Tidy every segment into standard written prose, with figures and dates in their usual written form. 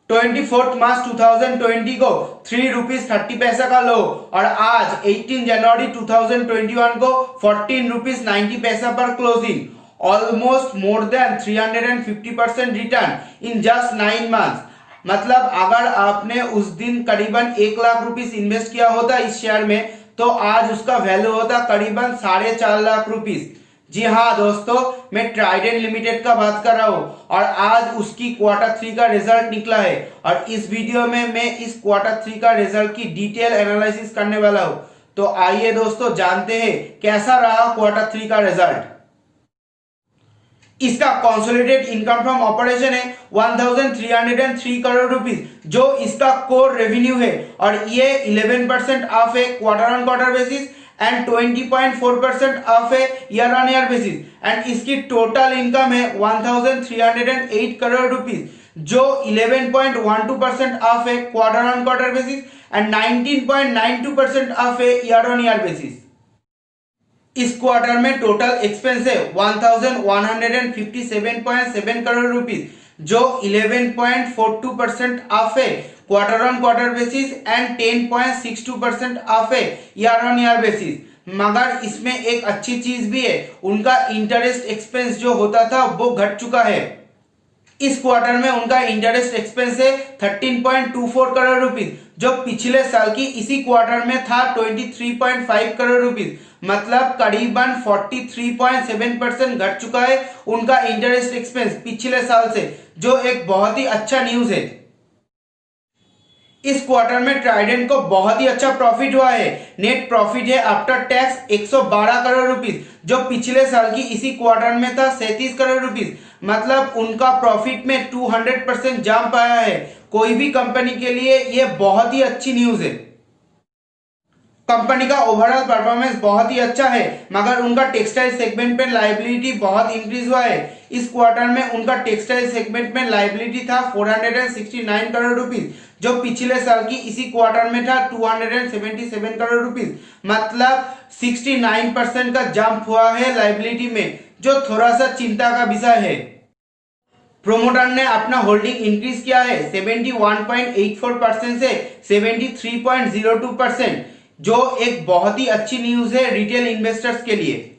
24 मार्च 2020 को 3 रुपीज 30 पैसा का लो और आज 18 जनवरी 2021 को 14 रुपीज 90 पैसा पर closing. Almost more than 350% return in just 9 months. मतलब अगर आपने उस दिन करीबन 1 लाख रुपीस इन्वेस्ट किया होता इस शेयर में तो आज उसका वैल्यू होता करीबन 4.5 लाख रुपीस। जी हाँ दोस्तों, मैं ट्राइडेंट लिमिटेड का बात कर रहा हूँ और आज उसकी Q3 का रिजल्ट निकला है और इस वीडियो में मैं इस Q3 का रिजल्ट की डिटेल एनालिसिस करने वाला हूँ। तो आइए दोस्तों जानते हैं कैसा रहा Q3 का रिजल्ट। इसका कंसोलिडेटेड इनकम फ्रॉम ऑपरेशन है 1303 करोड़ रुपीस, जो इसका कोर रेवेन्यू है और ये 11% ऑफ है quarter on quarter basis and 20.4% off है year on year basis. And इसकी टोटल इनकम है 1308 करोड़ रुपीस, जो 11.12% ऑफ है quarter on quarter basis and 19.92% off है ईयर ऑन ईयर बेसिस। इस क्वार्टर में टोटल एक्सपेंस है 1157.7 करोड़ रुपीस, जो 11.42% ऑफ है quarter on quarter basis and 10.62% off है ईयर ऑन ईयर बेसिस। मगर इसमें एक अच्छी चीज भी है, उनका इंटरेस्ट एक्सपेंस जो होता था वो घट चुका है। इस क्वार्टर में उनका इंटरेस्ट एक्सपेंस है 13.24 करोड़ रुपीस, जो पिछले साल की इसी क्वार्टर में था 23.5 करोड़ रुपीस। मतलब करीबन 43.7% घट चुका है उनका इंटरेस्ट एक्सपेंस पिछले साल से, जो एक बहुत ही अच्छा न्यूज है। इस क्वार्टर में ट्राइडेंट को बहुत ही अच्छा प्रॉफिट हुआ है। नेट प्रॉफिट है आफ्टर टैक्स 112 करोड़ रुपीस, जो पिछले साल की इसी क्वार्टर में था 37 करोड़ रुपीस। मतलब उनका प्रॉफिट में 200% जंप आया है। कोई भी कंपनी के लिए ये बहुत ही अच्छी न्यूज है। कंपनी का ओवरऑल परफॉर्मेंस बहुत ही अच्छा है, मगर उनका टेक्सटाइल सेगमेंट में लायबिलिटी बहुत इंक्रीज हुआ है। इस क्वार्टर में उनका टेक्सटाइल सेगमेंट में लायबिलिटी था 469 करोड़ रुपीस, जो पिछले साल की इसी क्वार्टर में था 277 करोड़ रुपीस। मतलब 69% का जंप हुआ है लायबिलिटी में, जो थोड़ा सा चिंता का विषय है। प्रोमोटर ने अपना होल्डिंग इंक्रीज किया है 71.84% से 73.02%, जो एक बहुत ही अच्छी न्यूज है रिटेल इन्वेस्टर्स के लिए।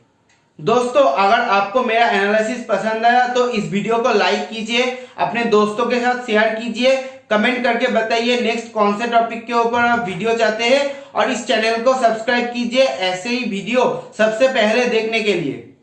दोस्तों, अगर आपको मेरा एनालिसिस पसंद आया तो इस वीडियो को लाइक कीजिए, अपने दोस्तों के साथ शेयर कीजिए, कमेंट करके बताइए नेक्स्ट कौन से टॉपिक के ऊपर आप वीडियो चाहते हैं और इस चैनल को सब्सक्राइब कीजिए ऐसे ही वीडियो सबसे पहले देखने के लिए।